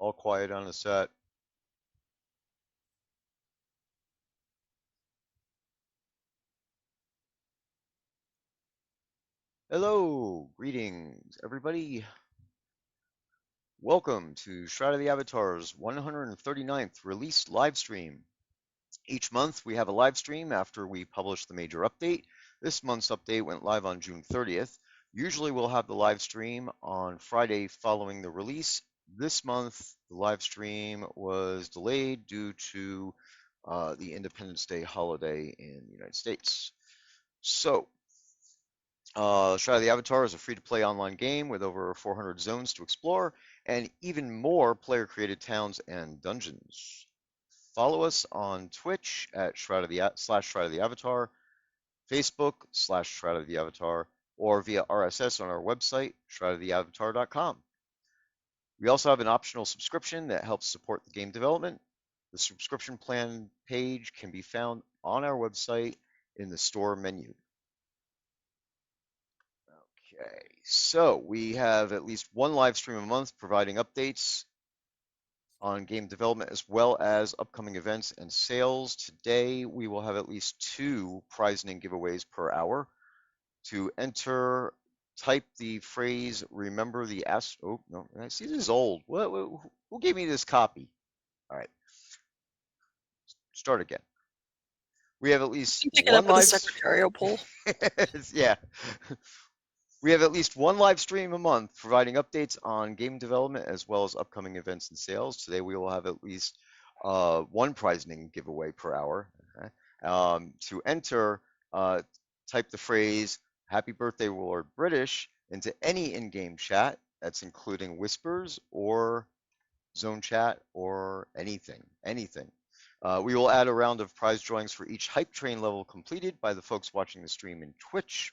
All quiet on the set. Hello, greetings, everybody. Welcome to Shroud of the Avatar's 139th release live stream. Each month we have a live stream after we publish the major update. This month's update went live on June 30th. Usually we'll have the live stream on Friday following the release. This month the live stream was delayed due to the Independence Day holiday in the United States. So, Shadow of the Avatar is a free-to-play online game with over 400 zones to explore and even more player-created towns and dungeons. Follow us on Twitch at Shroud of the Avatar, Facebook /Shroud of the Avatar, or via RSS on our website, shroudoftheavatar.com. We also have an optional subscription that helps support the game development. The subscription plan page can be found on our website in the store menu. Okay, so we have at least one live stream a month providing updates on game development as well as upcoming events and sales. Today we will have at least 2 prizing giveaways per hour. To enter, type the phrase "remember the S." Oh no, I see this is old. Who gave me this copy? All right, start again. We have at least You pick it up with a secretarial poll. Yeah. We have at least one live stream a month providing updates on game development as well as upcoming events and sales. Today we will have at least one prizing giveaway per hour. Okay. To enter, type the phrase "Happy Birthday Lord British" into any in-game chat. That's including whispers or zone chat or anything. We will add a round of prize drawings for each hype train level completed by the folks watching the stream in Twitch.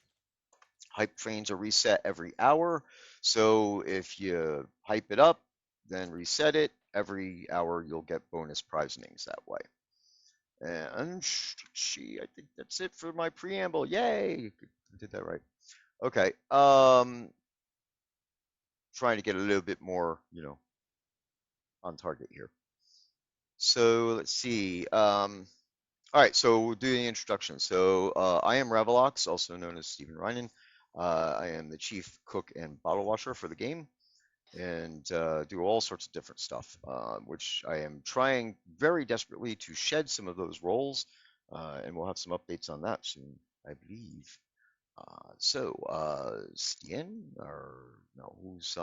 Hype trains are reset every hour, so if you hype it up, then reset it. Every hour you'll get bonus prizings that way. And I think that's it for my preamble. Yay! I did that right. Okay. Trying to get a little bit more, on target here. So let's see. All right, so we'll do the introduction. So I am Ravalox, also known as Stephen Reinen. I am the chief cook and bottle washer for the game and do all sorts of different stuff, which I am trying very desperately to shed some of those roles, and we'll have some updates on that soon, I believe. Stien, or no, who's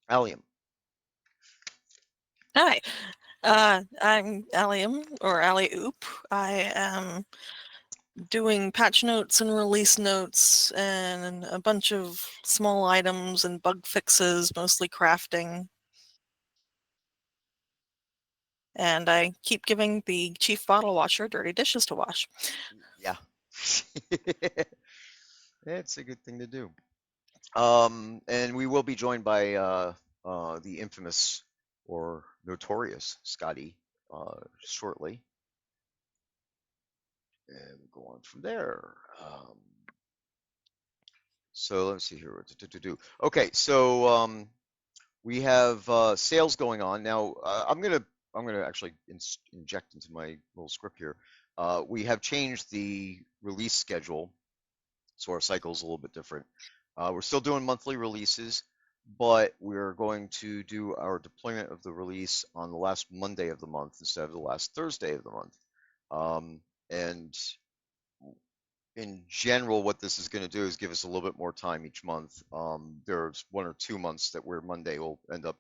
Allium? Hi, I'm Allium, or Allie Oop. I am doing patch notes and release notes and a bunch of small items and bug fixes, mostly crafting. And I keep giving the chief bottle washer dirty dishes to wash. Yeah. It's a good thing to do. And we will be joined by the infamous or notorious Scotty shortly. And we'll go on from there. So let's see here. Okay, so we have sales going on now. I'm gonna actually inject into my little script here. We have changed the release schedule, so our cycle is a little bit different. We're still doing monthly releases, but we're going to do our deployment of the release on the last Monday of the month instead of the last Thursday of the month. And in general, what this is going to do is give us a little bit more time each month. There's 1 or 2 months that where Monday will end up,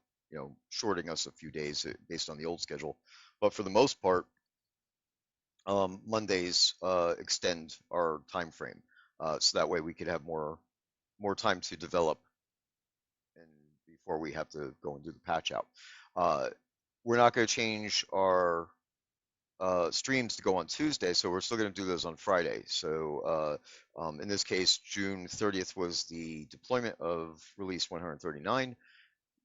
shorting us a few days based on the old schedule. But for the most part, Mondays extend our time frame, so that way we could have more time to develop, and before we have to go and do the patch out. We're not going to change our streams to go on Tuesday, so we're still going to do those on Friday. So in this case, June 30th was the deployment of release 139.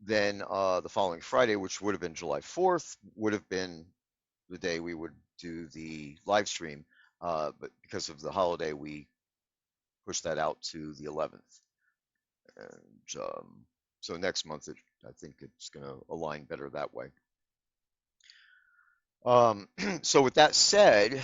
Then the following Friday, which would have been July 4th, would have been the day we would do the live stream. But because of the holiday, we pushed that out to the 11th. And so next month I think it's going to align better that way. So with that said,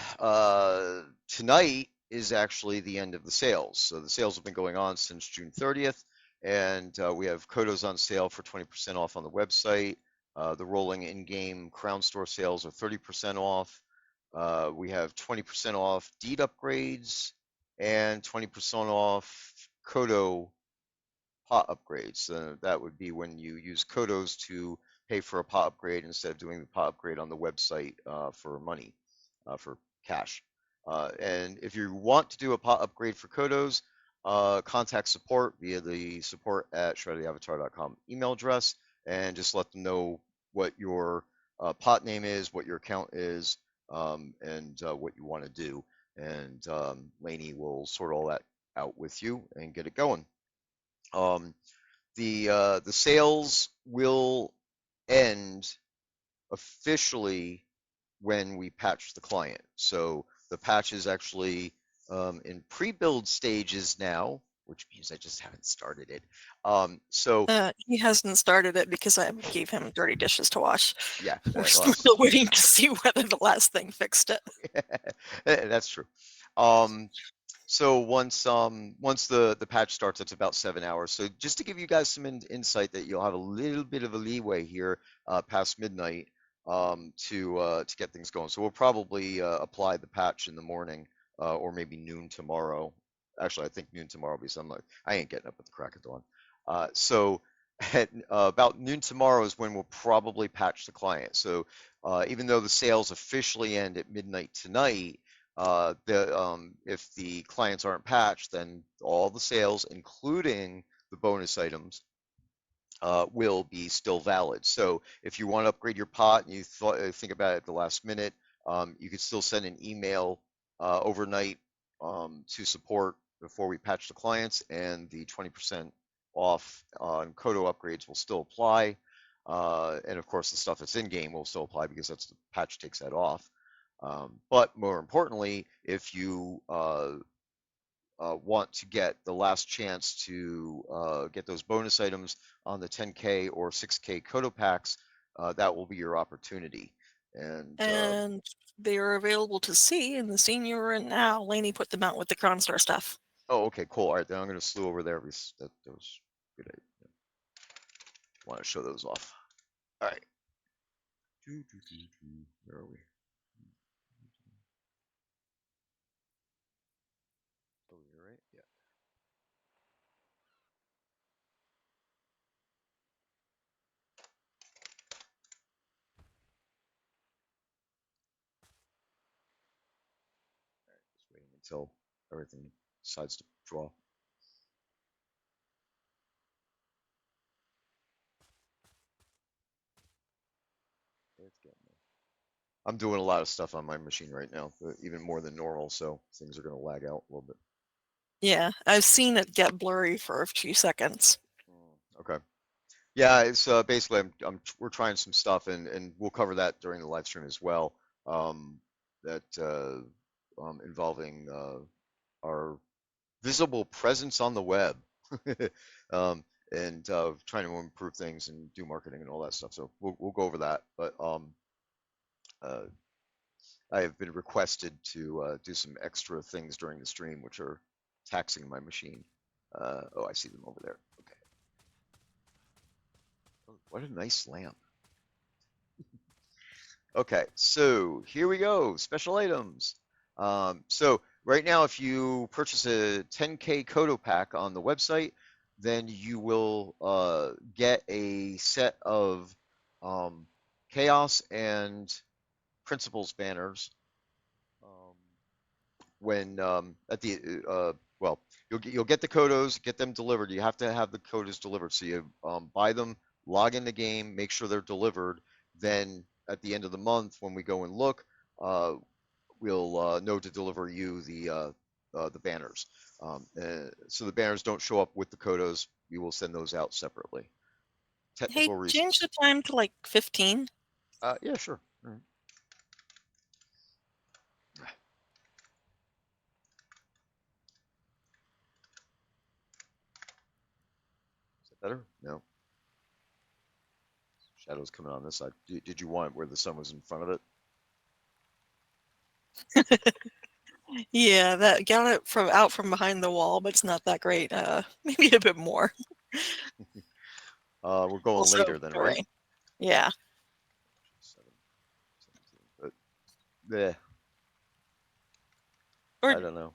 tonight is actually the end of the sales. So the sales have been going on since June 30th, and we have Kodos on sale for 20% off on the website. The rolling in-game Crown Store sales are 30% off. We have 20% off deed upgrades and 20% off Kodo pot upgrades. That would be when you use Kodos to pay for a pot upgrade instead of doing the pot upgrade on the website for money, for cash. And if you want to do a pot upgrade for Kodos, contact support via the support@shrededavatar.com email address and just let them know what your pot name is, what your account is, and what you want to do. And Lainey will sort all that out with you and get it going. Um, the sales will end officially when we patch the client. So the patch is actually in pre-build stages now, which means I just haven't started it. So He hasn't started it because I gave him dirty dishes to wash. yeah, We're well, still waiting to see whether the last thing fixed it. that's true. Um, So once the patch starts, it's about 7 hours. So just to give you guys some insight that you'll have a little bit of a leeway here past midnight to get things going. So we'll probably apply the patch in the morning or maybe noon tomorrow. Actually, I think noon tomorrow because I ain't getting up at the crack of dawn. So at about noon tomorrow is when we'll probably patch the client. So even though the sales officially end at midnight tonight, if the clients aren't patched, then all the sales, including the bonus items, will be still valid. So if you want to upgrade your pot and you think about it at the last minute, you could still send an email overnight to support before we patch the clients, and the 20% off on Kodo upgrades will still apply. And of course, the stuff that's in game will still apply because that's the patch takes that off. But more importantly, if you want to get the last chance to get those bonus items on the 10K or 6K Kodo packs, that will be your opportunity. And they are available to see in the scene you're in now. Lainey put them out with the Crown Star stuff. Oh, okay, cool. All right, then I'm going to slew over there because that was good. I want to show those off. All right. Where are we? Oh, you're right. Yeah. Just waiting until everything decides to draw. It's getting there. I'm doing a lot of stuff on my machine right now, even more than normal, so things are going to lag out a little bit. Yeah, I've seen it get blurry for a few seconds. Okay. Yeah, it's basically we're trying some stuff, and we'll cover that during the live stream as well. That involving our visible presence on the web, and trying to improve things and do marketing and all that stuff. So we'll go over that. But uh, I have been requested to do some extra things during the stream, which are taxing my machine. Oh, I see them over there. Okay. Oh, what a nice lamp. Okay, so here we go. Special items. So right now, if you purchase a 10K Kodo pack on the website, then you will get a set of Chaos and Principles banners um, when at the well, you'll get the Kodos, get them delivered. You have to have the Kodos delivered. So you buy them, log in the game, make sure they're delivered. Then at the end of the month, when we go and look, uh, we'll know to deliver you the banners. So the banners don't show up with the Kodos. We will send those out separately. Hey, Technical change the reasons. time to like 15. Yeah, sure. All right. Is that better? No. Shadow's coming on this side. Did you want it where the sun was in front of it? Yeah, that got it from out from behind the wall, but it's not that great. Maybe a bit more. We're going Also, later then, the right? rain. Yeah. 17. But yeah, Or I don't know.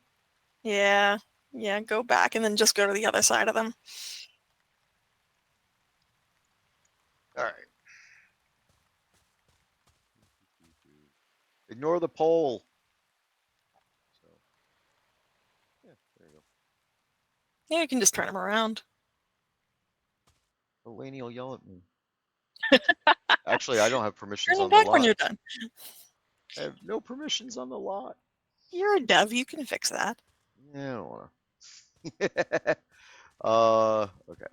yeah, yeah. Go back and then just go to the other side of them. All right. Ignore the poll. So yeah, there you go. Yeah, you can just turn them around. Laney will yell at me. Actually, I don't have Turn permissions them on the back when lot. you're done. I have no permissions on the lot. You're a dev. You can fix that. Yeah, I don't want to. Okay.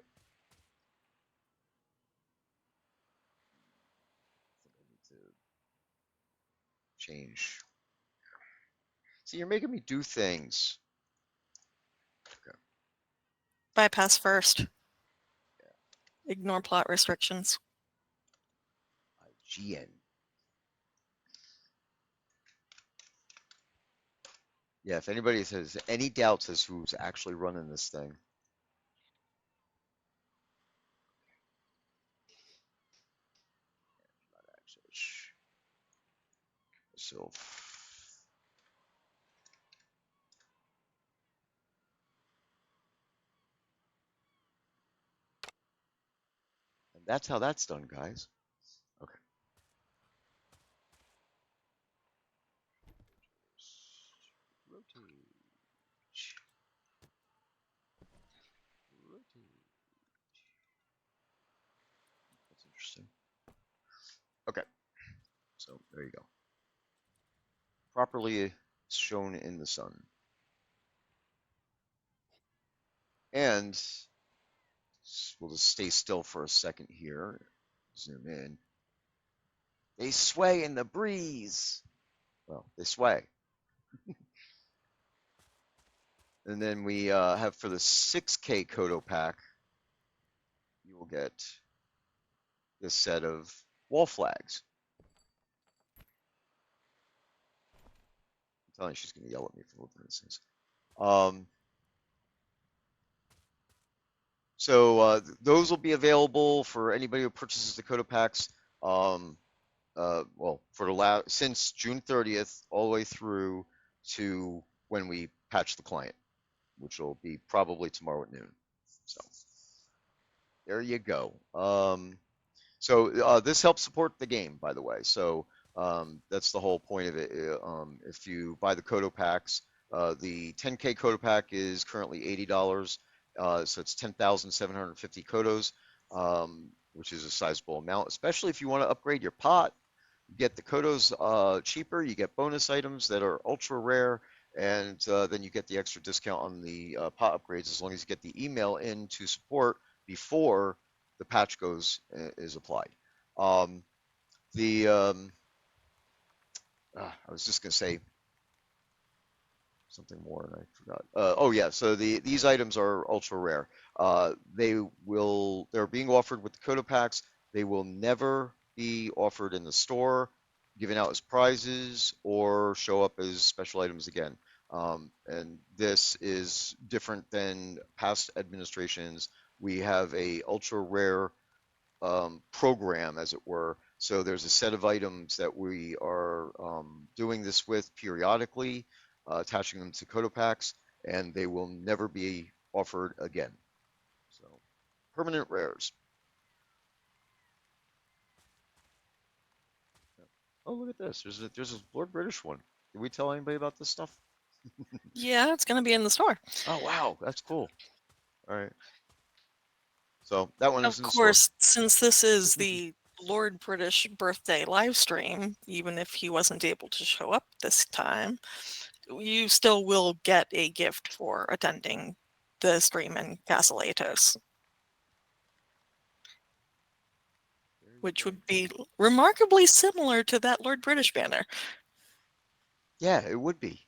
I think I need to change. See, you're making me do things. Okay. Bypass first. Ignore plot restrictions. GN. Yeah, if anybody has any doubts as to who's actually running this thing, not actually. So, and that's how that's done, guys. Okay. Rotate. Rotate. That's interesting. Okay. So there you go. Properly shown in the sun. And we'll just stay still for a second here. Zoom in. They sway in the breeze. Well, they sway. And then we have for the 6K Kodo pack, you will get this set of wall flags. I'm telling you, she's going to yell at me for looking at these things. Um, so those will be available for anybody who purchases the Kodo packs. Well, for the since June 30th, all the way through to when we patch the client, which will be probably tomorrow at noon. So there you go. So this helps support the game, by the way. So that's the whole point of it. If you buy the Kodo packs, the 10K Kodo pack is currently $80. So it's 10,750 Kodos, which is a sizable amount, especially if you want to upgrade your pot. You get the Kodos cheaper, you get bonus items that are ultra rare, and then you get the extra discount on the pot upgrades as long as you get the email in to support before the patch goes is applied. Um, the I was just gonna say something more and I forgot. Oh yeah, so these items are ultra rare. They're being offered with the Coda packs. They will never be offered in the store, given out as prizes, or show up as special items again. And this is different than past administrations. We have a ultra rare program, as it were. So there's a set of items that we are doing this with periodically, attaching them to Coda packs, and they will never be offered again. So permanent rares. Oh, look at this. There's a Lord British one. Did we tell anybody about this stuff? Yeah, it's gonna be in the store. Oh wow, that's cool. All right. So that one is Of in the store. course, since this is the Lord British birthday live stream, even if he wasn't able to show up this time, you still will get a gift for attending the stream in Castle Atos, There you which go. would be remarkably similar to that Lord British banner. Yeah, it would be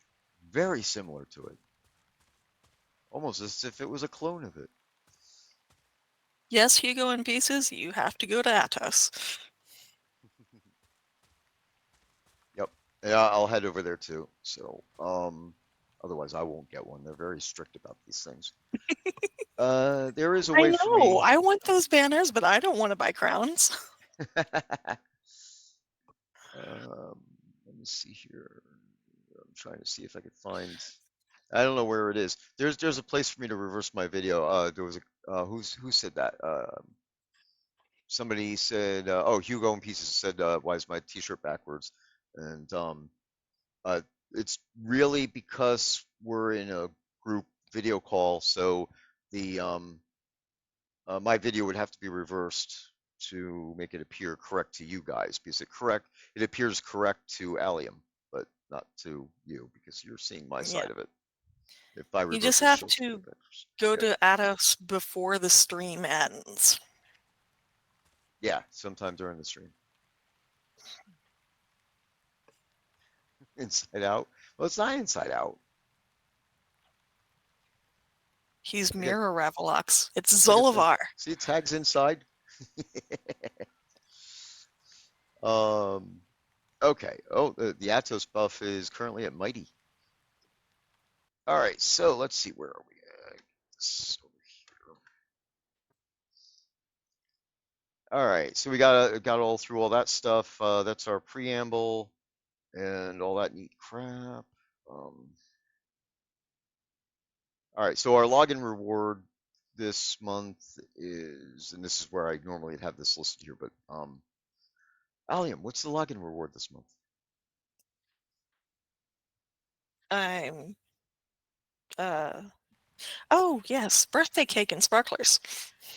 very similar to it, almost as if it was a clone of it. Yes, Hugo in Pieces, you have to go to Atos. Yep. Yeah, I'll head over there too. So, otherwise I won't get one. They're very strict about these things. There is a I way for know, me. I want those banners, but I don't want to buy crowns. Um, let me see here. I'm trying to see if I could find. I don't know where it is. There's a place for me to reverse my video. There was a who said that? Somebody said, oh, Hugo in Pieces said, why is my T-shirt backwards? And uh, it's really because we're in a group video call, so the my video would have to be reversed to make it appear correct to you guys, because it appears correct to Allium, but not to you because you're seeing my Yeah. side of it. If I You reverse just it, have she'll see the to pictures. go Yeah, to Atos before the stream ends. yeah, sometime during the stream. Inside Out. Well, it's not Inside Out. He's I got, Mirror Ravalox. It's I got the. Zolivar. See, tags inside. um. Okay. Oh, the Atos buff is currently at Mighty. All right. So let's see. Where are we at? Over here. All right. So we got all through all that stuff. That's our preamble and all that neat crap. All right. So our login reward this month is, and this is where I normally have this listed here, but Allium, what's the login reward this month? I'm, oh yes, birthday cake and sparklers.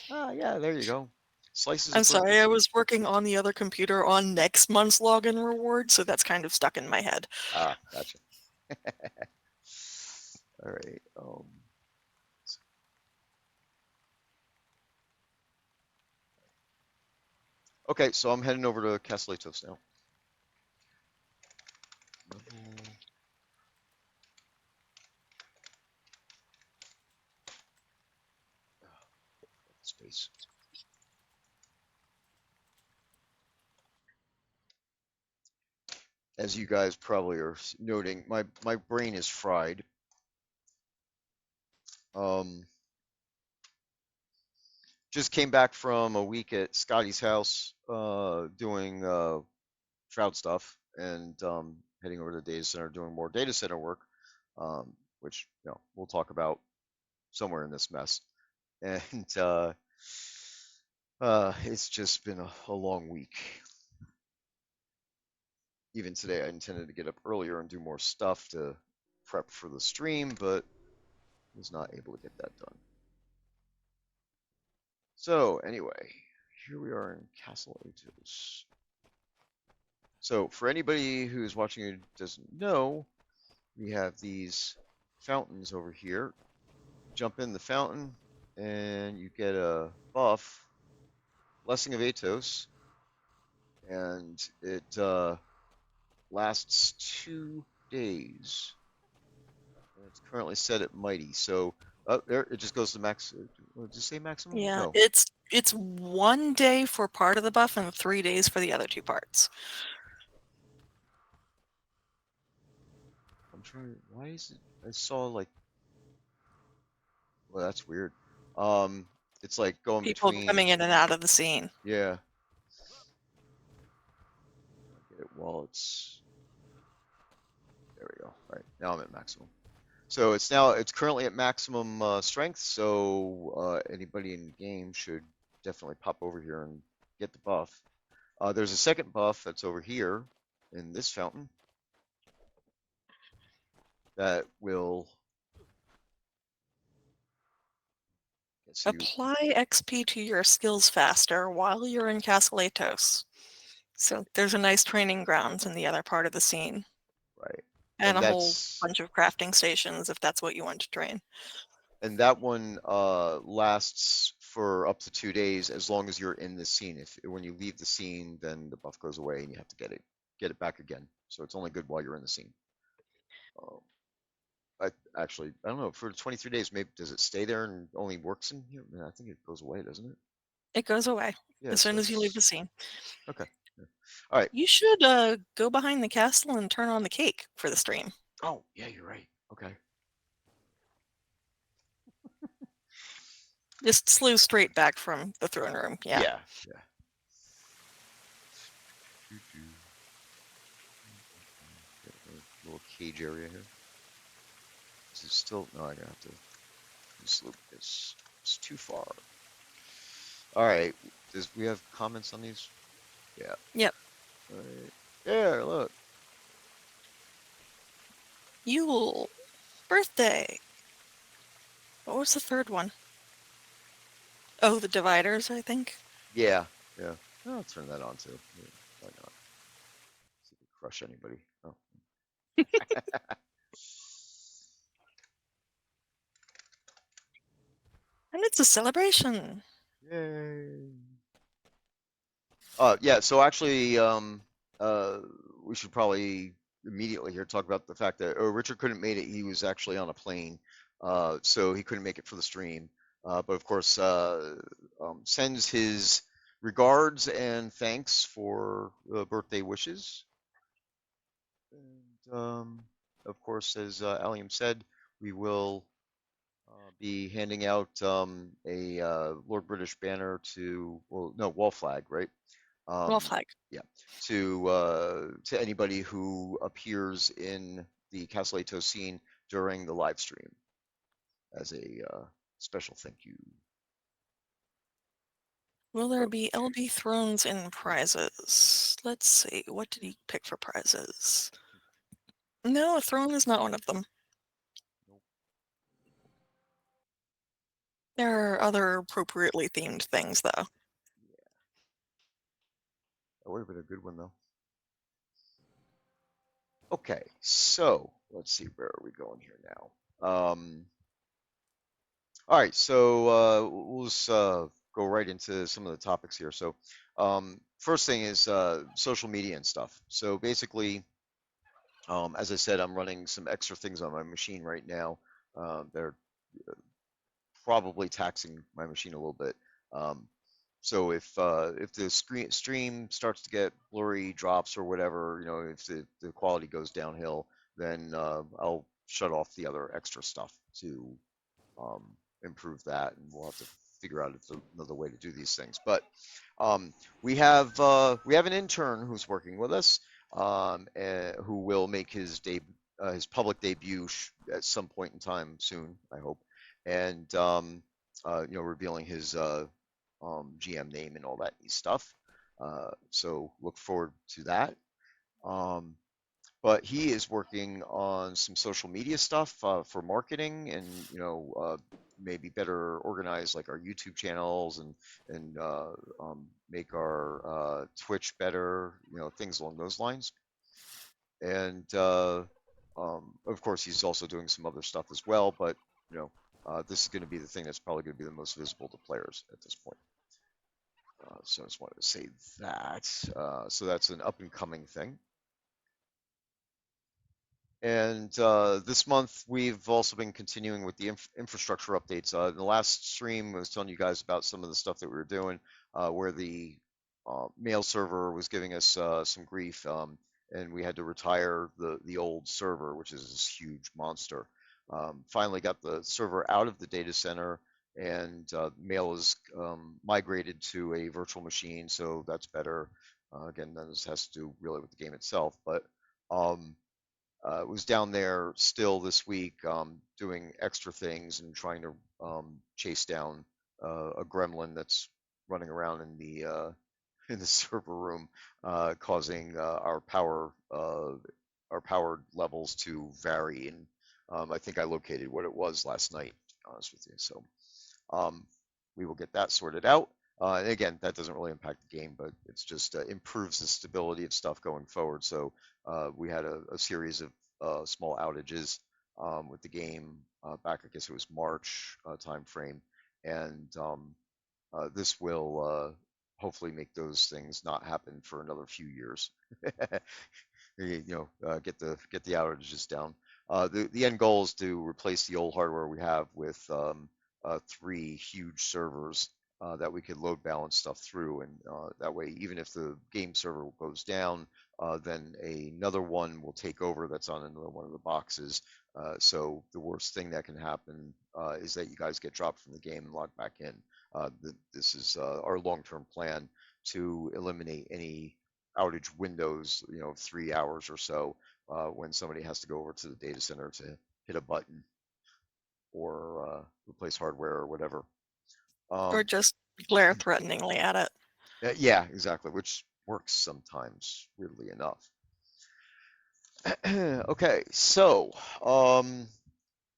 Ah, yeah, there you go. Slices I'm of birthday sorry, I cake. was working on the other computer on next month's login reward, so that's kind of stuck in my head. Ah, gotcha. All right. Okay, so I'm heading over to Castellitos now. Level space. As you guys probably are noting, my brain is fried. Um, just came back from a week at Scotty's house, doing shroud stuff, and heading over to the data center doing more data center work, which we'll talk about somewhere in this mess. And it's just been a long week. Even today, I intended to get up earlier and do more stuff to prep for the stream, but was not able to get that done. So anyway, here we are in Castle Atos. So for anybody who's watching who doesn't know, we have these fountains over here. Jump in the fountain and you get a buff, Blessing of Atos, and it lasts 2 days. And it's currently set at Mighty. So there it just goes to max. Did you say maximum? Yeah, No. it's 1 day for part of the buff and 3 days for the other two parts. I'm trying. Why is it? I saw like. Well, that's weird. Um, it's like going People between. coming in and out of the scene. Yeah. Get it while it's. There we go. All right. Now I'm at maximum. So it's currently at maximum strength. So anybody in the game should definitely pop over here and get the buff. There's a second buff that's over here in this fountain that will. Let's see. Apply XP to your skills faster while you're in Castle Atos. So there's a nice training grounds in the other part of the scene. Right. And And a whole that's bunch of crafting stations if that's what you want to train. and that one lasts for up to 2 days as long as you're in the scene. If when you leave the scene, then the buff goes away and you have to get it back again. So it's only good while you're in the scene. Um, I don't know, for 23 days, maybe does it stay there and only works in here? I think it goes away, doesn't it? It goes away Yeah, as so soon as you leave the it's scene. okay. Yeah. All right. You should go behind the castle and turn on the cake for the stream. Oh, yeah, you're right. Okay. Just slew straight back from the throne room. Yeah. Yeah, yeah. Doo-doo. Got a little cage area here. Is it still? No, I'm gonna have to just loop this. It's too far. All right. Does we have comments on these? Yeah. Yep. All right. There, look. Yule. Birthday. What was the third one? Oh, the dividers, I think. Yeah, yeah. I'll turn that on too. Yeah, why not? See if we crush anybody. Oh. And it's a celebration. Yay. Yeah, so actually, uh, we should probably immediately here talk about the fact that Richard couldn't make it. He was actually on a plane, so he couldn't make it for the stream. But of course, sends his regards and thanks for birthday wishes. And of course, as Allium said, we will be handing out a Lord British banner to, well, no, wall flag, right? Wall um, flag. yeah, to anybody who appears in the Castle Atos scene during the live stream as a special thank you. Will there be Okay. LB thrones and prizes? Let's see. What did he pick for prizes? No, a throne is not one of them. Nope. There are other appropriately themed things, though. Yeah, that would have been a good one though. Okay, so let's see, where are we going here now? All right, so we'll just go right into some of the topics here. So, first thing is social media and stuff. So basically, as I said, I'm running some extra things on my machine right now. They're probably taxing my machine a little bit. Um, so if the stream starts to get blurry, drops or whatever, you know, if the quality goes downhill, then I'll shut off the other extra stuff to um, improve that, and we'll have to figure out if there's another way to do these things. But um, we have an intern who's working with us, who will make his public debut at some point in time soon, I hope, and you know, revealing his GM name and all that neat stuff. So look forward to that. Um, but he is working on some social media stuff for marketing, and you know, maybe better organize like our YouTube channels, and make our Twitch better, you know, things along those lines. And of course, he's also doing some other stuff as well. But you know, this is going to be the thing that's probably going to be the most visible to players at this point. So I just wanted to say that. So that's an up and coming thing. And this month, we've also been continuing with the infrastructure updates. In the last stream, I was telling you guys about some of the stuff that we were doing, where the mail server was giving us some grief, and we had to retire the old server, which is this huge monster. Finally got the server out of the data center, and mail is migrated to a virtual machine, so that's better. Again, this has to do really with the game itself, but um, was down there still this week, doing extra things and trying to chase down a gremlin that's running around in the server room, causing our power levels to vary. And I think I located what it was last night, to be honest with you. So um, we will get that sorted out. And again, that doesn't really impact the game, but it's just improves the stability of stuff going forward. So we had a series of small outages with the game back, I guess it was March time frame, and this will hopefully make those things not happen for another few years. Get the outages down. The end goal is to replace the old hardware we have with three huge servers, that we could load balance stuff through, and that way, even if the game server goes down, then another one will take over that's on another one of the boxes. So the worst thing that can happen is that you guys get dropped from the game and logged back in. This is our long-term plan to eliminate any outage windows, 3 hours or so, when somebody has to go over to the data center to hit a button or replace hardware or whatever. Or Um, just glare threateningly at it. yeah, exactly, which works sometimes, weirdly enough. Okay, so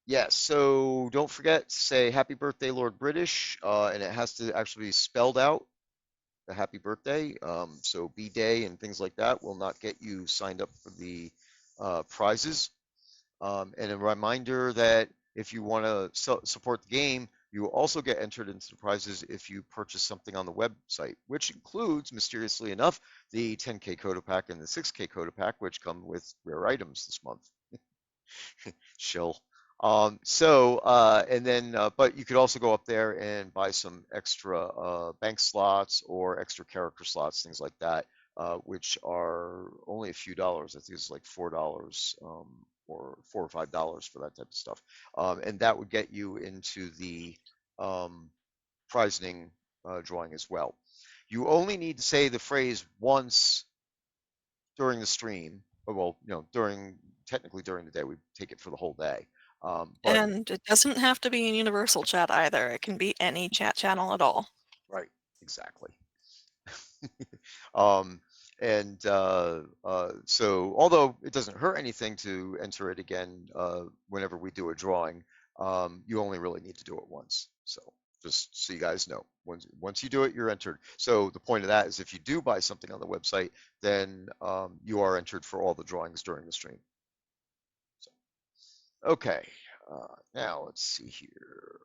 yes, so don't forget to say happy birthday, Lord British, and it has to actually be spelled out, the happy birthday. So B Day and things like that will not get you signed up for the prizes. And a reminder that if you want to support the game, you will also get entered into the prizes if you purchase something on the website, which includes, mysteriously enough, the 10K Coda Pack and the 6K Coda Pack, which come with rare items this month. Shill. And then, but you could also go up there and buy some extra bank slots or extra character slots, things like that, which are only a few dollars. I think it's like $4 or $4 or $5 for that type of stuff. And that would get you into the um, prizing drawing as well. You only need to say the phrase once during the stream. Well, technically during the day, we take it for the whole day. But And it doesn't have to be in universal chat either. It can be any chat channel at all. right, exactly. Um, and so, although it doesn't hurt anything to enter it again whenever we do a drawing, you only really need to do it once. So just so you guys know, once you do it, you're entered. So the point of that is if you do buy something on the website, then you are entered for all the drawings during the stream. So, okay, now let's see here.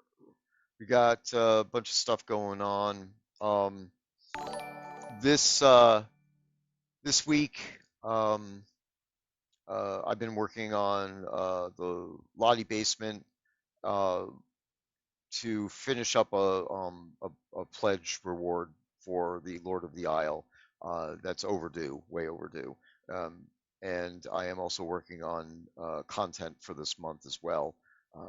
We got a bunch of stuff going on. Um, this this week, um, I've been working on the Lottie basement uh, to finish up a pledge reward for the Lord of the Isle that's overdue, way overdue. Um, and I am also working on content for this month as well,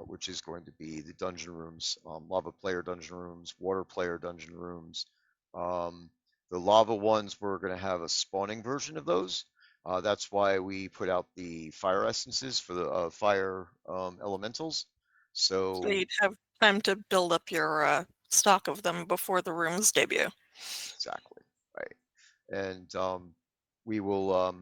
which is going to be the dungeon rooms, lava player dungeon rooms, water player dungeon rooms. Um, the lava ones, we're going to have a spawning version of those. That's why we put out the fire essences for the fire elementals. So So you'd have time to build up your stock of them before the rooms debut. exactly, right. And we will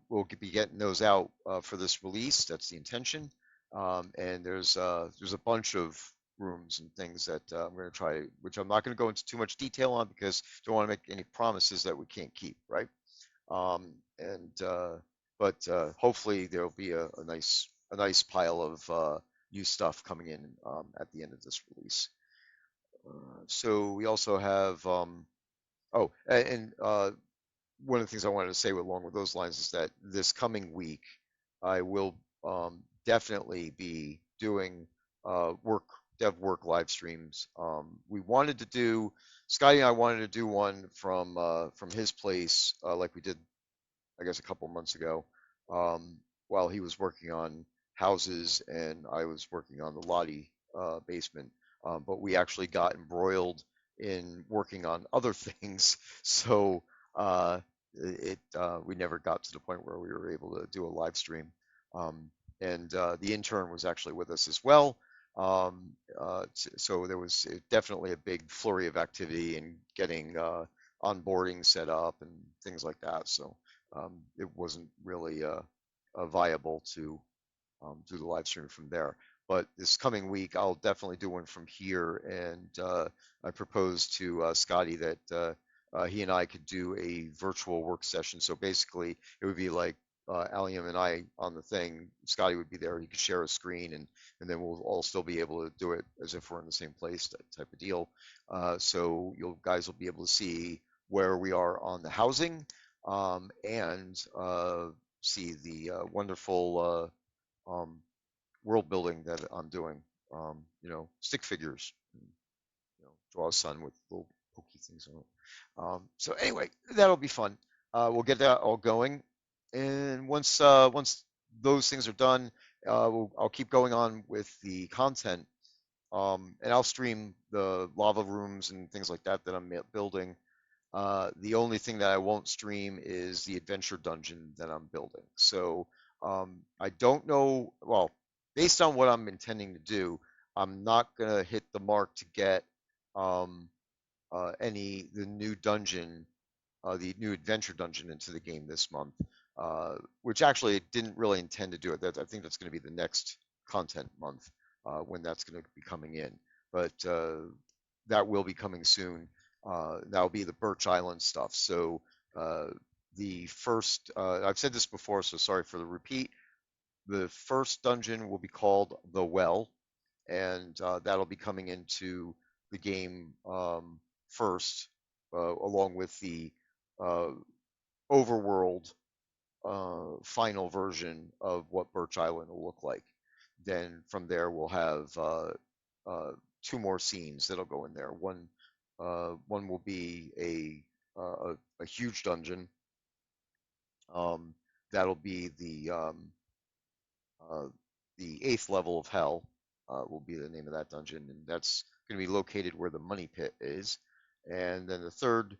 we'll be getting those out for this release. That's the intention. And there's a bunch of rooms and things that I'm going to try, which I'm not going to go into too much detail on because I don't want to make any promises that we can't keep, right? And but hopefully there'll be a nice pile of new stuff coming in at the end of this release. So we also have and one of the things I wanted to say along with those lines is that this coming week I will definitely be doing dev work live streams. We wanted to do Scotty and I wanted to do one from his place like we did I guess a couple months ago, um, while he was working on houses and I was working on the Lottie basement. But we actually got embroiled in working on other things, so uh, we never got to the point where we were able to do a live stream. Um, and the intern was actually with us as well. So there was definitely a big flurry of activity and getting onboarding set up and things like that. So it wasn't really viable to do the live stream from there. But this coming week, I'll definitely do one from here, and I proposed to Scotty that he and I could do a virtual work session. So basically, it would be like Allium and I on the thing. Scotty would be there. He could share a screen, and then we'll all still be able to do it as if we're in the same place, that type of deal. So you guys will be able to see where we are on the housing and see the wonderful um, world building that I'm doing. Stick figures, draw a sun with little pokey things on it. So anyway, that'll be fun. We'll get that all going, and once those things are done, I'll keep going on with the content, and I'll stream the lava rooms and things like that that I'm building. The only thing that I won't stream is the adventure dungeon that I'm building. So I don't know. Well, based on what I'm intending to do, I'm not gonna hit the mark to get um, the new dungeon, the new adventure dungeon into the game this month, which actually didn't really intend to do it. I think that's going to be the next content month when that's going to be coming in. But that will be coming soon. That'll be the Birch Island stuff. So uh, the first, I've said this before, so sorry for the repeat. The first dungeon will be called The Well, and that'll be coming into the game first, along with the uh, overworld final version of what Birch Island will look like. Then from there, we'll have uh, two more scenes that'll go in there. One will be a huge dungeon. Um, that'll be uh, the eighth level of hell. Will be the name of that dungeon, and that's going to be located where the money pit is. And then the third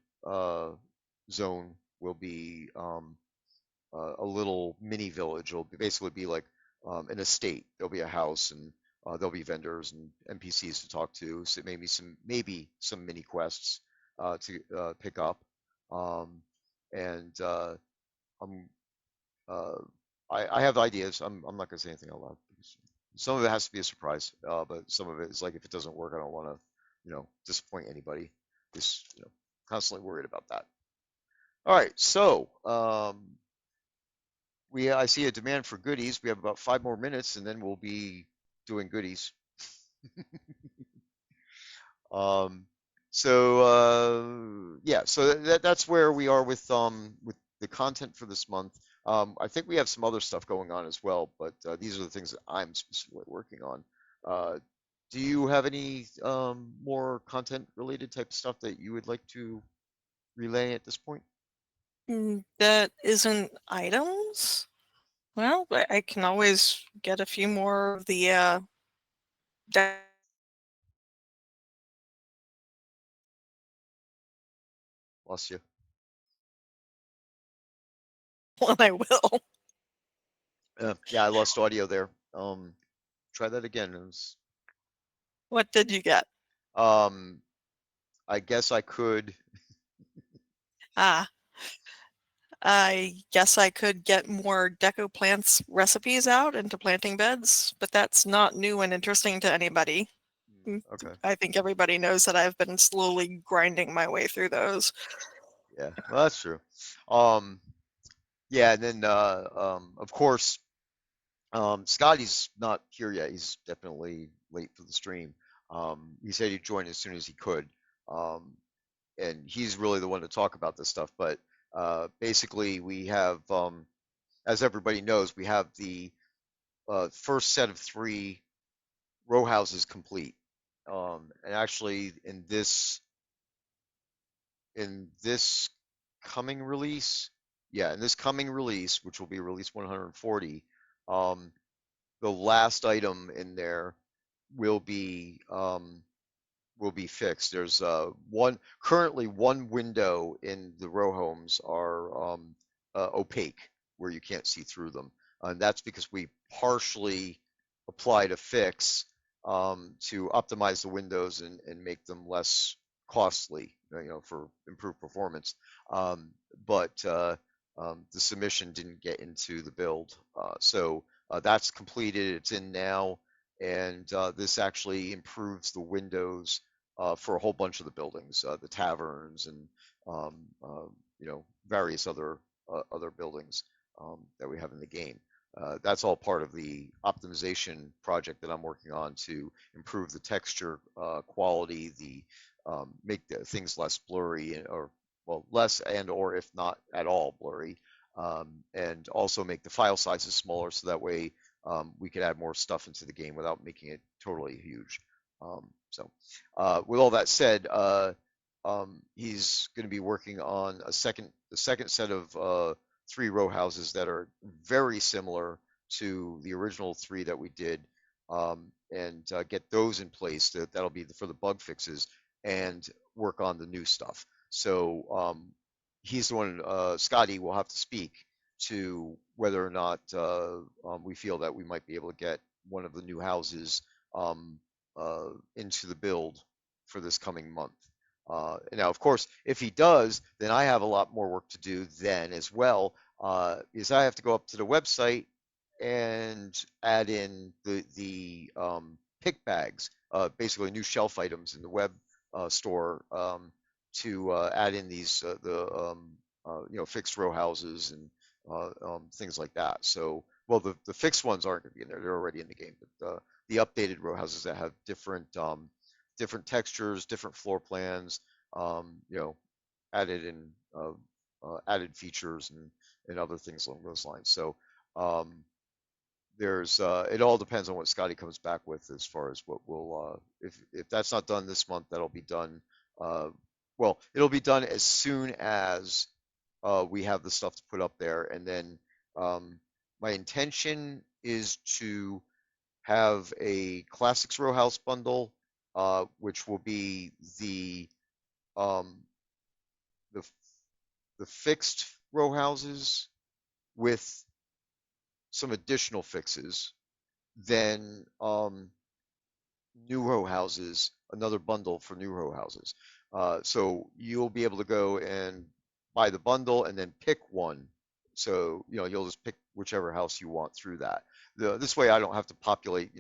zone will be a little mini village. It'll basically be like an estate. There'll be a house, and there'll be vendors and NPCs to talk to. So maybe some mini quests to pick up. Um, and I'm uh, I have ideas. I'm not gonna say anything out loud because some of it has to be a surprise. But some of it is like if it doesn't work, I don't want to disappoint anybody. Just constantly worried about that. All right, so I see a demand for goodies. We have about 5 more minutes, and then we'll be doing goodies. Um, so yeah, so that's where we are with the content for this month. I think we have some other stuff going on as well, but these are the things that I'm specifically working on. Uh, do you have any more content related type stuff that you would like to relay at this point? That isn't items? Well, I can always get a few more of the deck Lost you. one I will. Yeah, I lost audio there. Try that again. What did you get? Um, I guess I could. Ah, I guess I could get more deco plants recipes out into planting beds, but that's not new and interesting to anybody. Okay. I think everybody knows that I've been slowly grinding my way through those. Yeah, well, that's true. Um, yeah, and then of course, Scotty's not here yet. He's definitely late for the stream. He said he'd join as soon as he could, um, and he's really the one to talk about this stuff. But basically, we have, as everybody knows, we have the first set of three row houses complete. And actually, in this coming release, yeah, in this coming release, which will be release 140, um, the last item in there will be um, will be fixed. There's currently one window in the row homes are opaque where you can't see through them, and that's because we partially applied a fix to optimize the windows and make them less costly, for improved performance. Um, but the submission didn't get into the build, so that's completed. It's in now, and this actually improves the windows for a whole bunch of the buildings, the taverns and um, various other buildings that we have in the game. That's all part of the optimization project that I'm working on to improve the texture quality, the make the things less blurry or well less and or if not at all blurry, and also make the file sizes smaller so that way we could add more stuff into the game without making it totally huge. With all that said, he's going to be working on the second set of three row houses that are very similar to the original three that we did, and get those in place. That'll be for the bug fixes and work on the new stuff. So he's the one. Scotty will have to speak to whether or not we feel that we might be able to get one of the new houses um, into the build for this coming month. Now, of course, if he does, then I have a lot more work to do then as well, because I have to go up to the website and add in the pick bags, basically new shelf items in the web store, to add in these fixed row houses and things like that. So, well, the fixed ones aren't going to be in there; they're already in the game. But the updated row houses that have different textures, different floor plans, added in added features and other things along those lines. So um, there's it all depends on what Scotty comes back with as far as what we'll if that's not done this month, that'll be done. Uh, well, it'll be done as soon as we have the stuff to put up there, and then my intention is to have a classics row house bundle, which will be um, the the fixed row houses with some additional fixes, then new row houses, another bundle for new row houses. So you'll be able to go and buy the bundle and then pick one. So, you'll just pick whichever house you want through that. This way I don't have to populate,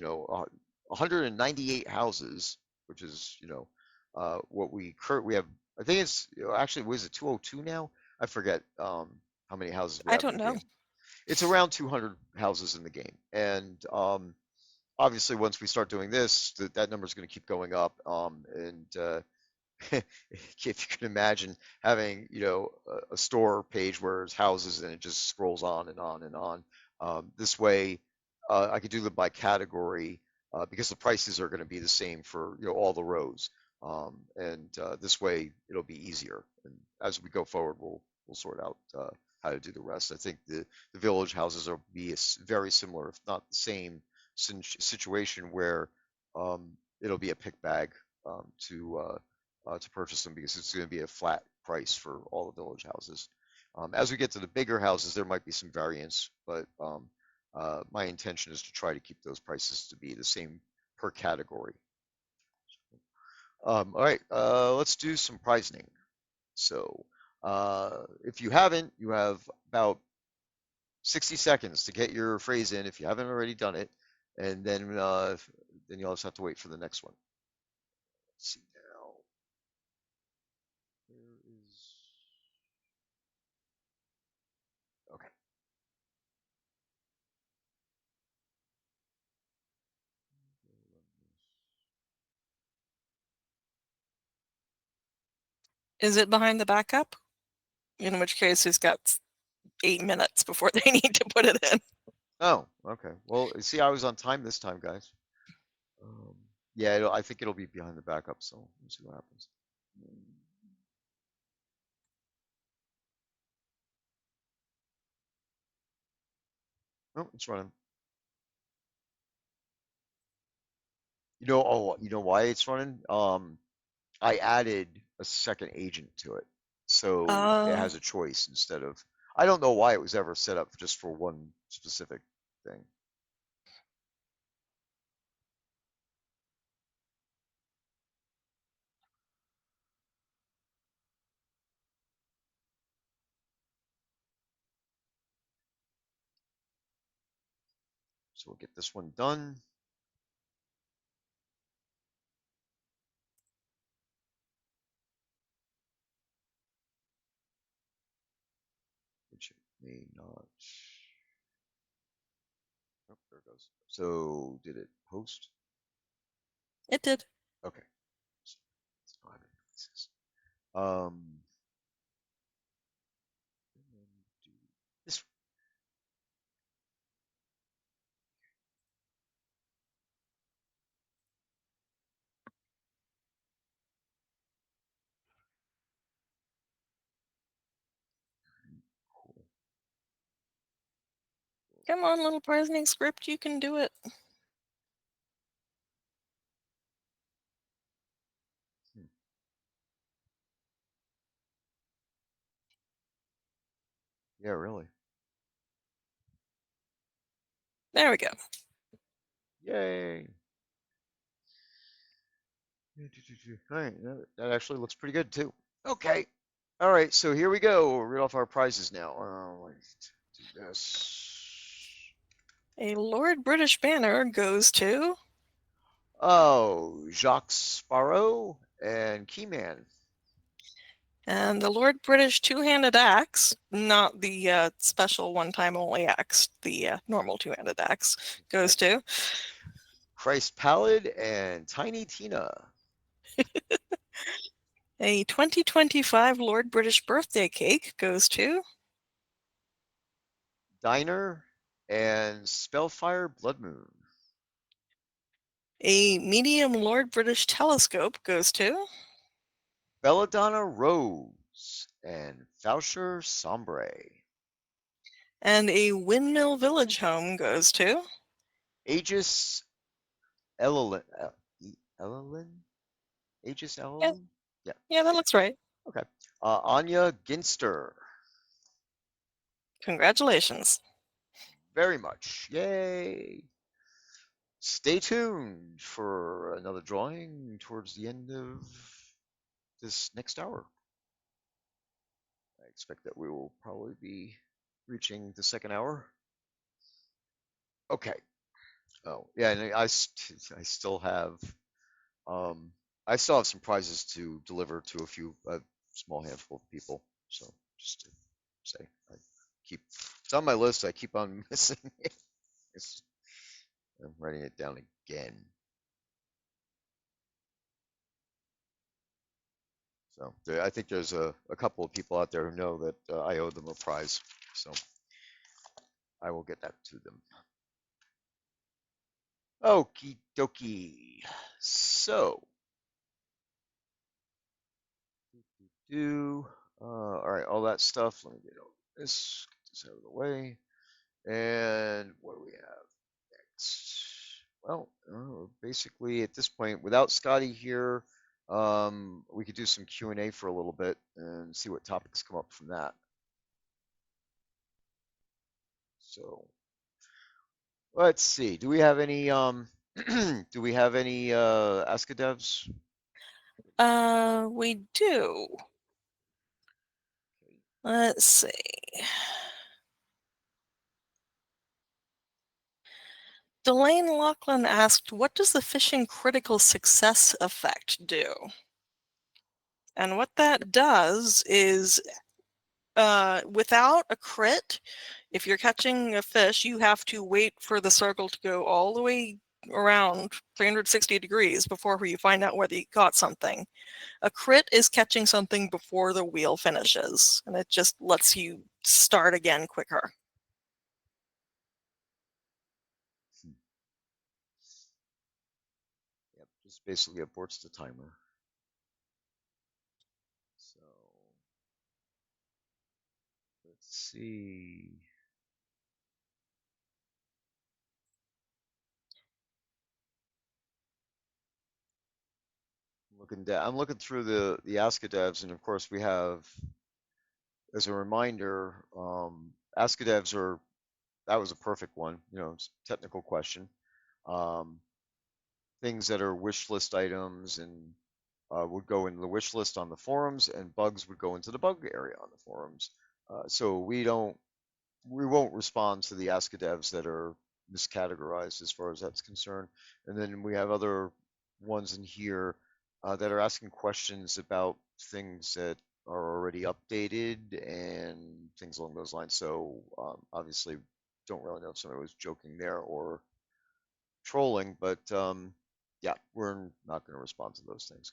198 houses, which is, what we have. I think it's, actually, was it 202 now? I forget how many houses we I have in don't the know. game. It's around 200 houses in the game. And obviously, once we start doing this, that number is going to keep going up. And if you can imagine having, a store page where there's houses and it just scrolls on and on and on. This way, I could do them by category because the prices are going to be the same for, all the rows. And this way, it'll be easier. And as we go forward, we'll sort out how to do the rest. I think the village houses will be very similar, if not the same situation where it'll be a pick bag to purchase them because it's going to be a flat price for all the village houses. As we get to the bigger houses, there might be some variance, but my intention is to try to keep those prices to be the same per category. All right, let's do some pricing. So, if you haven't, you have about 60 seconds to get your phrase in if you haven't already done it, and then you'll just have to wait for the next one. Let's see now. Where is okay? Is it behind the backup? In which case, he's got 8 minutes before they need to put it in. Oh, okay. Well, see, I was on time this time, guys. Um, yeah, I think it'll be behind the backup, so we'll see what happens. Oh, it's running. You know why it's running? I added a second agent to it, so it Uh, has a choice instead of. I don't know why it was ever set up just for one specific thing. So we'll get this one done, which it may not. Oh, there it goes. So did it post? it did. Okay. So let's go ahead and release this. Um, do this. Come on, little poisoning script, you can do it. Hmm. Yeah, really. There we go. Yay. All right, that actually looks pretty good too. Okay. All right, so here we go. We'll read off our prizes now. Let's do this. A Lord British banner goes to, Oh, Jacques Sparrow and Keyman. and the Lord British two-handed axe, not the special one-time only axe, the normal two-handed axe, goes to. Christ Pallid and Tiny Tina. A 2025 Lord British birthday cake goes to. Diner and Spellfire Blood Moon. A medium Lord British telescope goes to. Belladonna Rose and Faucher Sombre. And a Windmill Village home goes to. Aegis Elelin. Elelin? Aegis Yeah, Elelin? Yeah. yeah, that looks right. Okay. Anya Ginster. Congratulations. Very much. Yay. Stay tuned for another drawing towards the end of this next hour. I expect that we will probably be reaching the second hour. Okay. Oh, yeah, and I still have um I still have some prizes to deliver to a small handful of people. So just to say, I keep it's on my list. I keep on missing it. It's, I'm writing it down again. So I think there's a couple of people out there who know that I owe them a prize. So I will get that to them. Okie dokie. So, do all right, all that stuff. Let me get this out of the way. And what do we have next? Well, basically at this point, without Scotty here, we could do some Q&A for a little bit and see what topics come up from that. So let's see. Do we have any do we have any Ask a Devs? We do. Let's see. Delane Lachlan asked, what does the fishing critical success effect do? And what that does is, without a crit, if you're catching a fish, you have to wait for the circle to go all the way around 360 degrees before you find out whether you caught something. A crit is catching something before the wheel finishes, and it just lets you start again quicker. Yep, just basically aborts the timer. So let's see. I'm looking through the Ask a Devs, and of course we have, as a reminder, Ask a Devs are that was a perfect one. You know, it's a technical question. Um, Things that are wish list items and would go in the wish list on the forums, and bugs would go into the bug area on the forums. So we won't respond to the Ask a Devs that are miscategorized as far as that's concerned. And then we have other ones in here that are asking questions about things that are already updated and things along those lines. So obviously, don't really know if somebody was joking there or trolling, but yeah, we're not going to respond to those things.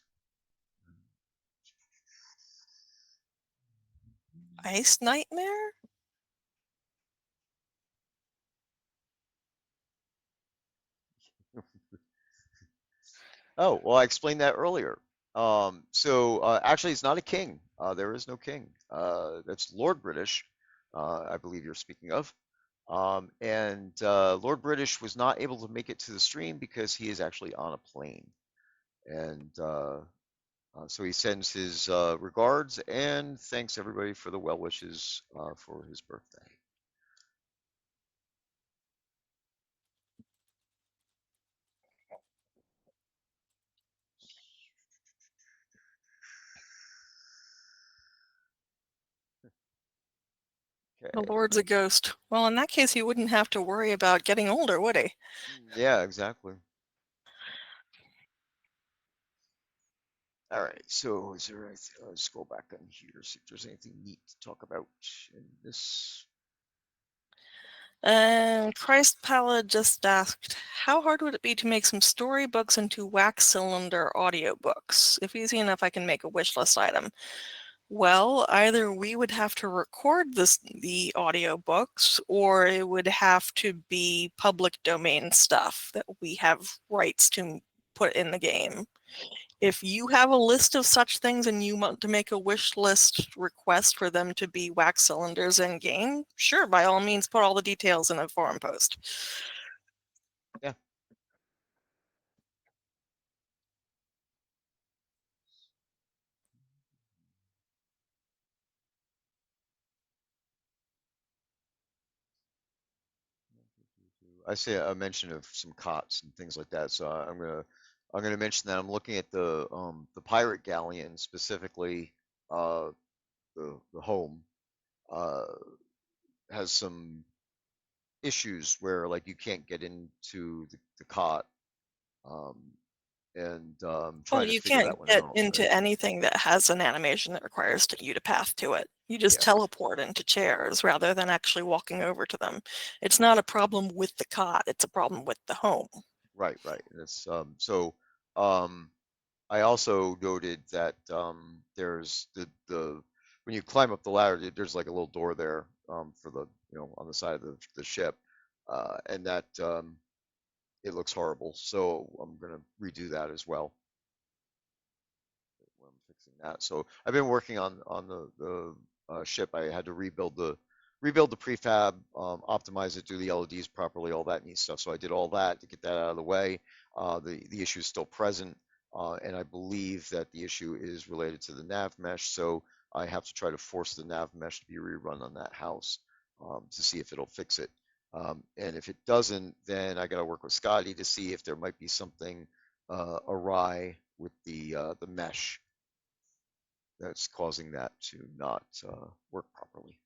Ice Nightmare? Oh, well, I explained that earlier. So actually, it's not a king. There is no king. That's Lord British, I believe you're speaking of. And Lord British was not able to make it to the stream because he is actually on a plane. And so he sends his regards and thanks everybody for the well wishes for his birthday. The Okay. Lord's a ghost. Well, in that case, he wouldn't have to worry about getting older, would he? Yeah, exactly. All right. So is there anything, let's scroll back on here, see if there's anything neat to talk about in this. And Christ Pala just asked, how hard would it be to make some storybooks into wax cylinder audiobooks? If easy enough, I can make a wish list item. Well, either we would have to record the audiobooks, or it would have to be public domain stuff that we have rights to put in the game. If you have a list of such things and you want to make a wish list request for them to be wax cylinders in game, sure, by all means, put all the details in a forum post. Yeah. I say a mention of some cots and things like that. So I'm gonna mention that I'm looking at the pirate galleon specifically. Uh, the home uh, has some issues where like you can't get into the cot, um, and Well, trying to you figure can't that one get out. Right? into anything that has an animation that requires you to path to it. You just Yeah. teleport into chairs rather than actually walking over to them. It's not a problem with the cot, it's a problem with the home. Right. Right. That's so. Um, I also noted that there's the when you climb up the ladder, there's like a little door there for the on the side of the ship, and that it looks horrible. So I'm gonna redo that as well when I'm fixing that. So I've been working on the ship. I had to rebuild the prefab, optimize it, do the LEDs properly, all that neat stuff. So I did all that to get that out of the way. The issue is still present, and I believe that the issue is related to the nav mesh. So I have to try to force the nav mesh to be rerun on that house to see if it'll fix it. And if it doesn't, then I got to work with Scotty to see if there might be something awry with the mesh that's causing that to not work properly.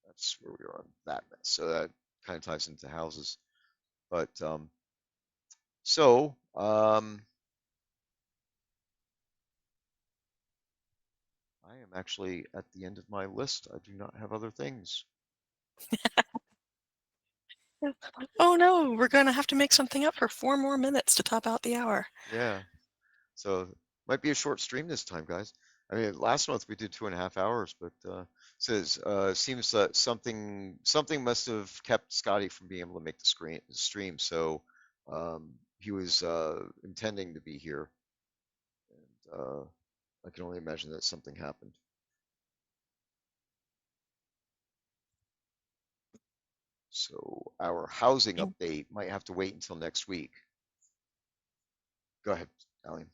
That's where we are on that mess. So that kind of ties into houses. But so I am actually at the end of my list. I do not have other things. Oh no, we're going to have to make something up for 4 more minutes to top out the hour. Yeah. So might be a short stream this time, guys. I mean, last month we did 2.5 hours, but says seems that something must have kept Scotty from being able to make the stream. So he was intending to be here, and I can only imagine that something happened. So our housing update might have to wait until next week. Go ahead, Alan.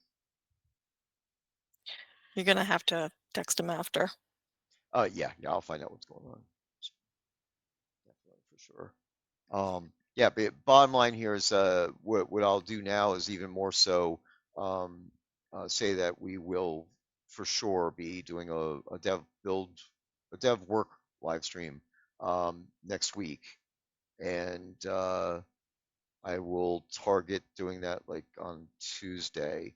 You're going to have to text him after. Yeah, I'll find out what's going on. Definitely for sure. Yeah, but bottom line here is what I'll do now is even more so say that we will for sure be doing a dev work live stream next week, and I will target doing that like on Tuesday,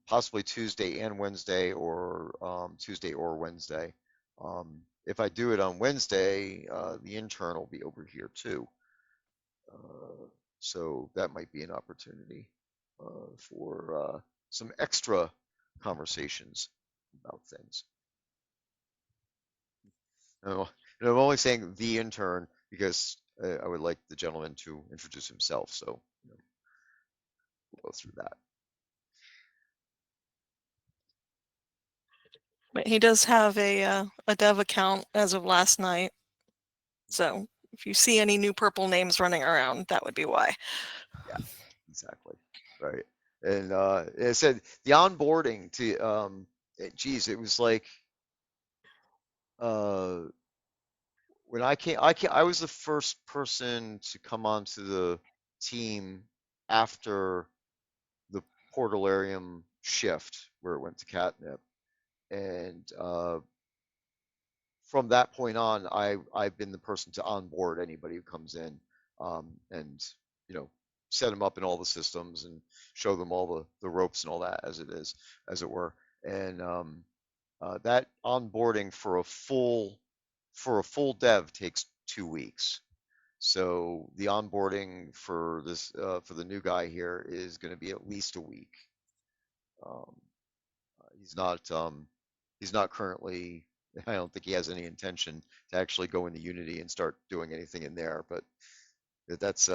possibly Tuesday and Wednesday, or Tuesday or Wednesday. If I do it on Wednesday, the intern will be over here too. So that might be an opportunity for some extra conversations about things. No, and I'm only saying the intern because I would like the gentleman to introduce himself. So we'll go through that. But he does have a dev account as of last night, so if you see any new purple names running around, that would be why. Yeah, exactly. Right. And it said the onboarding to geez, it was like uh when I was the first person to come onto the team after the Portalarium shift where it went to catnip. And from that point on, I've been the person to onboard anybody who comes in, and you know set them up in all the systems and show them all the ropes and all that as it is, as it were. And that onboarding for a full dev takes 2 weeks. So the onboarding for this for the new guy here is going to be at least a week. Um, he's not he's not currently. I don't think he has any intention to actually go into Unity and start doing anything in there. But that's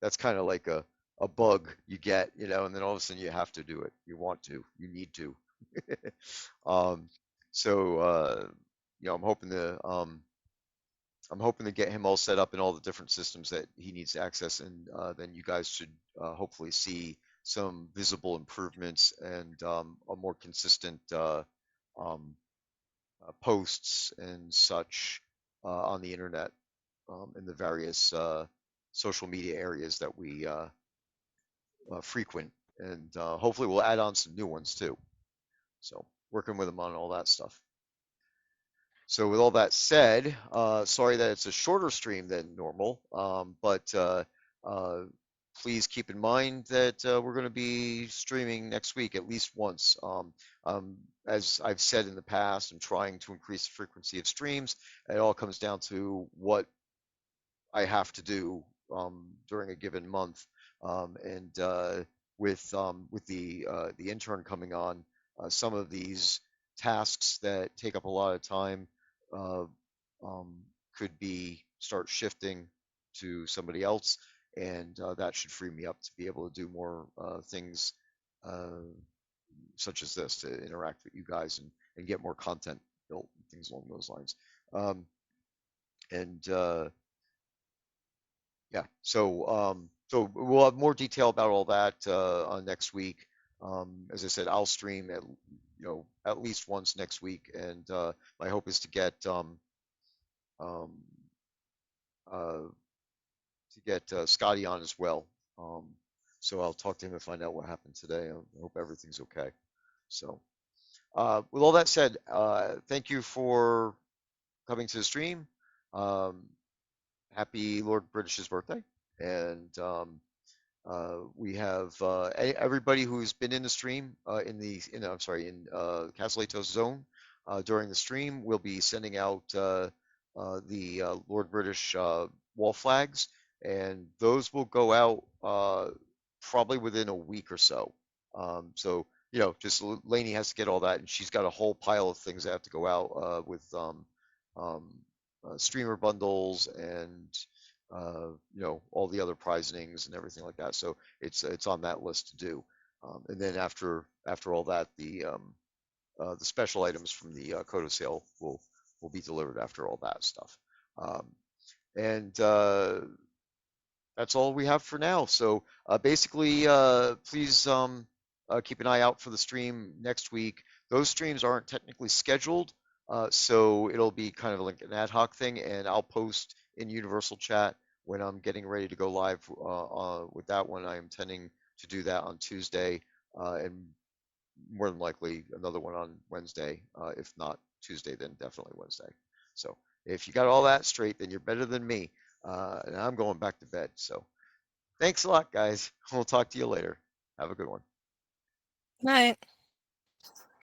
that's kind of like a bug you get, and then all of a sudden you have to do it. You want to, you need to. um, so I'm hoping to get him all set up in all the different systems that he needs to access, and then you guys should hopefully see some visible improvements and a more consistent um, posts and such on the internet in the various social media areas that we frequent, and hopefully we'll add on some new ones too. So working with him on all that stuff. So with all that said, sorry that it's a shorter stream than normal, but uh, please keep in mind that we're going to be streaming next week at least once. As I've said in the past, I'm trying to increase the frequency of streams. It all comes down to what I have to do during a given month, and with the intern coming on, some of these tasks that take up a lot of time uh, um, could be start shifting to somebody else, and that should free me up to be able to do more things uh, such as this to interact with you guys and get more content built, things along those lines. Um, and Yeah, so we'll have more detail about all that on next week. As I said, I'll stream at least once next week, and my hope is um, uh, to get Scotty on as well. Um, so I'll talk to him and find out what happened today. I hope everything's okay. So with all that said, thank you for coming to the stream. Um, Happy Lord British's birthday, and we have everybody who's been in the stream I'm sorry, in Castle zone during the stream. We'll be sending out the Lord British wall flags, and those will go out probably within a week or so. So just Lainey has to get all that, and she's got a whole pile of things that have to go out with um, streamer bundles and all the other prizings and everything like that. So it's on that list to do. And then after all that, the special items from the Kodo sale will be delivered after all that stuff. Um, and That's all we have for now. So basically, please keep an eye out for the stream next week. Those streams aren't technically scheduled, so it'll be kind of like an ad hoc thing, and I'll post in Universal Chat when I'm getting ready to go live with that one. I am intending to do that on Tuesday, and more than likely another one on Wednesday. If not Tuesday, then definitely Wednesday. So if you got all that straight, then you're better than me. And I'm going back to bed. So thanks a lot, guys. We'll talk to you later. Have a good one. Night.